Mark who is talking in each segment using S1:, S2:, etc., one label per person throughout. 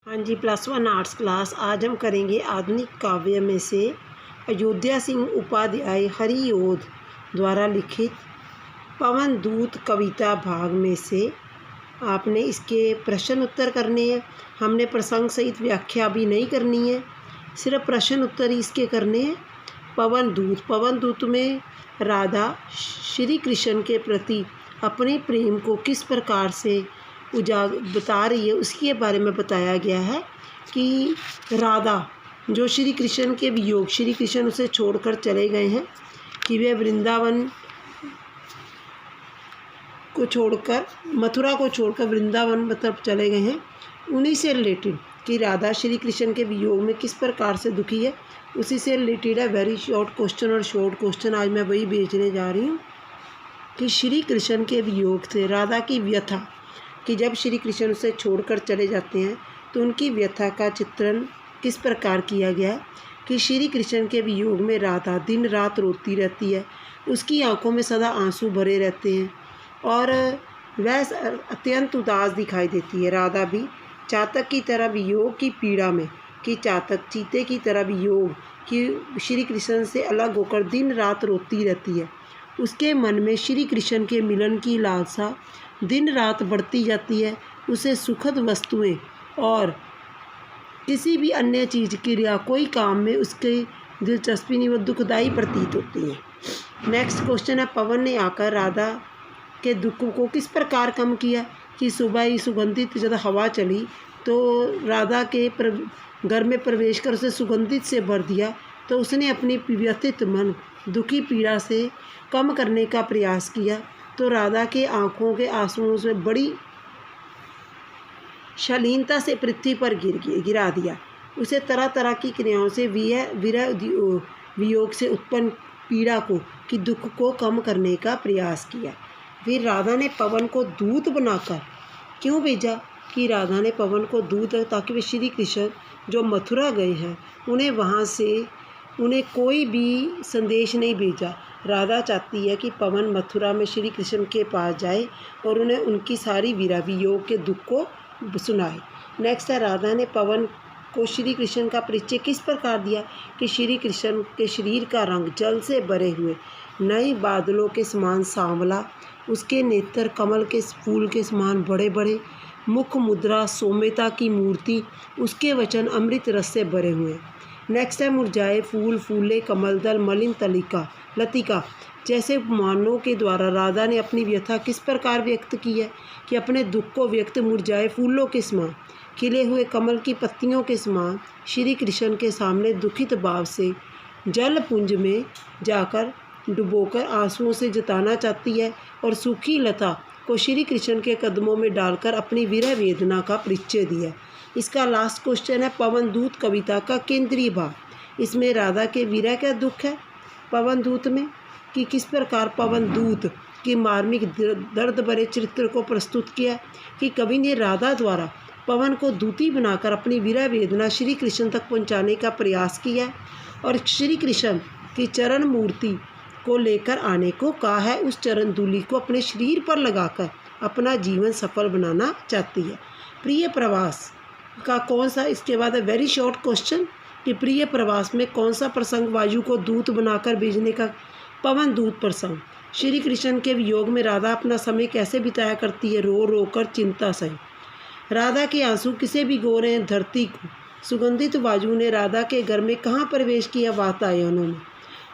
S1: हाँ जी, +1 arts class. आज हम करेंगे आधुनिक काव्य में से अयोध्या सिंह उपाध्याय हरिऔध द्वारा लिखित पवन दूत कविता भाग में से आपने इसके प्रश्न उत्तर करने हैं। हमने प्रसंग सहित व्याख्या भी नहीं करनी है, सिर्फ प्रश्न उत्तर ही इसके करने हैं। पवन दूत में राधा श्री कृष्ण के प्रति अपने प्रेम को किस प्रकार से बता रही है, उसके बारे में बताया गया है कि राधा जो श्री कृष्ण के वियोग, श्री कृष्ण उसे छोड़कर चले गए हैं, कि वे वृंदावन को छोड़कर, मथुरा को छोड़कर वृंदावन मतलब चले गए हैं। उन्हीं से रिलेटेड कि राधा श्री कृष्ण के वियोग में किस प्रकार से दुखी है, उसी से रिलेटेड है। वेरी शॉर्ट क्वेश्चन और शॉर्ट क्वेश्चन आज मैं वही भेजने जा रही हूँ कि श्री कृष्ण के वियोग से राधा की व्यथा, कि जब श्री कृष्ण उसे छोड़कर चले जाते हैं तो उनकी व्यथा का चित्रण किस प्रकार किया गया है। कि श्री कृष्ण के वियोग में राधा दिन रात रोती रहती है, उसकी आंखों में सदा आंसू भरे रहते हैं और वह अत्यंत उदास दिखाई देती है। राधा भी चातक की तरह वियोग की पीड़ा में, कि चातक चीते की तरह वियोग कि श्री कृष्ण से अलग होकर दिन रात रोती रहती है। उसके मन में श्री कृष्ण के मिलन की लालसा दिन रात बढ़ती जाती है। उसे सुखद वस्तुएं और किसी भी अन्य चीज़ क्रिया कोई काम में उसकी दिलचस्पी नहीं, वो दुखदाई प्रतीत होती है। नेक्स्ट क्वेश्चन है, पवन ने आकर राधा के दुख को किस प्रकार कम किया। कि सुबह ही सुगंधित जब हवा चली तो राधा के घर में प्रवेश कर उसे सुगंधित से भर दिया, तो उसने अपनी व्यथित मन दुखी पीड़ा से कम करने का प्रयास किया। तो राधा के आँखों के आंसुओं से बड़ी शालीनता से पृथ्वी पर गिरा दिया। उसे तरह तरह की क्रियाओं से वियोग से उत्पन्न पीड़ा को, कि दुख को कम करने का प्रयास किया। फिर राधा ने पवन को दूत बनाकर क्यों भेजा। कि राधा ने पवन को दूत ताकि वे श्री कृष्ण जो मथुरा गए हैं उन्हें वहाँ से उन्हें कोई भी संदेश नहीं भेजा। राधा चाहती है कि पवन मथुरा में श्री कृष्ण के पास जाए और उन्हें उनकी सारी वियोग के दुख को सुनाए। नेक्स्ट है, राधा ने पवन को श्री कृष्ण का परिचय किस प्रकार दिया। कि श्री कृष्ण के शरीर का रंग जल से भरे हुए नए बादलों के समान सांवला, उसके नेत्र कमल के फूल के समान बड़े बड़े, मुख मुद्रा सौम्यता की मूर्ति, उसके वचन अमृत रस से भरे हुए। नेक्स्ट है, मुरझाए फूल, फूले कमलदल, मलिन लतिका जैसे उपमानों के द्वारा राधा ने अपनी व्यथा किस प्रकार व्यक्त की है। कि अपने दुख को व्यक्त मुरझाए फूलों के समान, खिले हुए कमल की पत्तियों के समान श्री कृष्ण के सामने दुखित भाव से जल पुंज में जाकर डुबोकर आंसुओं से जताना चाहती है, और सूखी लता को श्री कृष्ण के कदमों में डालकर अपनी विरह वेदना का परिचय दिया। इसका लास्ट क्वेश्चन है, पवन दूत कविता का केंद्रीय भाव। इसमें राधा के विरह का दुख है पवन दूत में, कि किस प्रकार पवन दूत की मार्मिक दर्द भरे चरित्र को प्रस्तुत किया। कि कवि ने राधा द्वारा पवन को दूती बनाकर अपनी विरह वेदना श्री कृष्ण तक पहुंचाने का प्रयास किया और श्री कृष्ण की चरण मूर्ति को लेकर आने को कहा है। उस चरण धूलि को अपने शरीर पर लगाकर अपना जीवन सफल बनाना चाहती है। प्रिय प्रवास का कौन सा, इसके बाद है वेरी शॉर्ट क्वेश्चन, कि प्रिय प्रवास में कौन सा प्रसंग वायु को दूत बनाकर भेजने का। पवन दूत प्रसंग। श्री कृष्ण के वियोग में राधा अपना समय कैसे बिताया करती है, रो रो कर चिंता सही। राधा के आंसू किसे भिगो रहे हैं, धरती को। सुगंधित वायु ने राधा के घर में कहाँ प्रवेश किया, वातायनों में।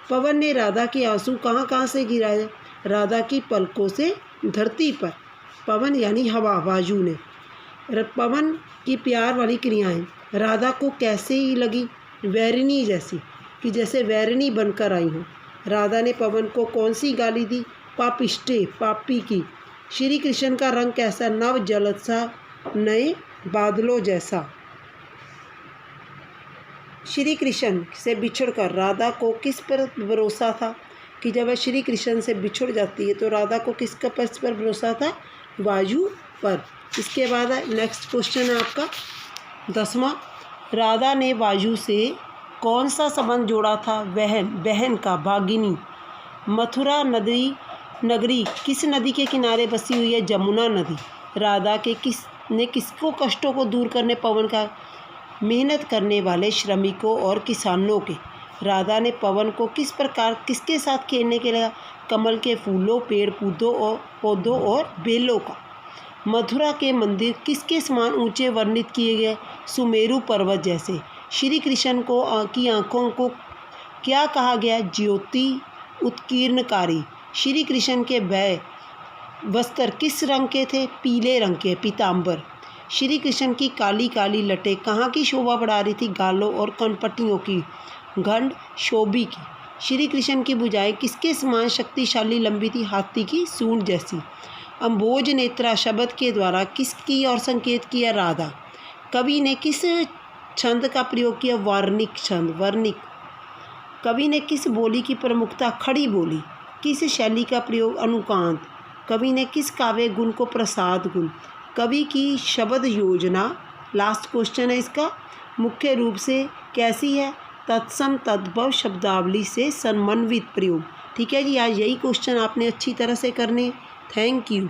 S1: पवन ने राधा के आंसू कहाँ कहाँ से गिराए, राधा की पलकों से धरती पर। पवन यानी हवा, वायु ने। पवन की प्यार वाली क्रियाएं राधा को कैसे ही लगी, वैरिणी जैसी, कि जैसे वैरिणी बनकर आई हूँ। राधा ने पवन को कौन सी गाली दी, पापिष्टे, पापी की। श्री कृष्ण का रंग कैसा, नव जलसा, नए बादलों जैसा। श्री कृष्ण से बिछुड़कर राधा को किस पर भरोसा था। कि जब वह श्री कृष्ण से बिछुड़ जाती है तो राधा को किसका पर भरोसा था, वायु पर। इसके बाद नेक्स्ट क्वेश्चन है आपका 10वां, राधा ने वायु से कौन सा संबंध जोड़ा था, बहन का, भागिनी। मथुरा नगरी किस नदी के किनारे बसी हुई है, जमुना नदी। राधा के किस ने किसको कष्टों को दूर करने पवन का? मेहनत करने वाले श्रमिकों और किसानों के। राधा ने पवन को किस प्रकार किसके साथ खेलने के लिए? कमल के फूलों, पेड़ पौधों और बेलों का। मथुरा के मंदिर किसके समान ऊंचे वर्णित किए गए? सुमेरु पर्वत जैसे। श्री कृष्ण की आँखों को क्या कहा गया? ज्योति उत्कीर्णकारी। श्री कृष्ण के भय वस्त्र किस रंग के थे? पीले रंग के, पीताम्बर। श्री कृष्ण की काली काली लटें कहाँ की शोभा बढ़ा रही थी? गालों और कनपट्टियों की, घंट शोभी की। श्री कृष्ण की भुजाएं किसके समान शक्तिशाली लंबी थी? हाथी की सूंड जैसी। अम्बोज नेत्रा शब्द के द्वारा किसकी ओर संकेत किया? राधा। कवि ने किस छंद का प्रयोग किया? वर्णिक छंद, वर्णिक। कवि ने किस बोली की प्रमुखता? खड़ी बोली। किस शैली का प्रयोग? अनुकांत। कवि ने किस काव्य गुण को प्रसाद गुण? कवि की शब्द योजना, लास्ट क्वेश्चन है इसका, मुख्य रूप से कैसी है? तत्सम तद्भव शब्दावली से समन्वित प्रयोग। ठीक है जी, आज यही क्वेश्चन आपने अच्छी तरह से करने। Thank you.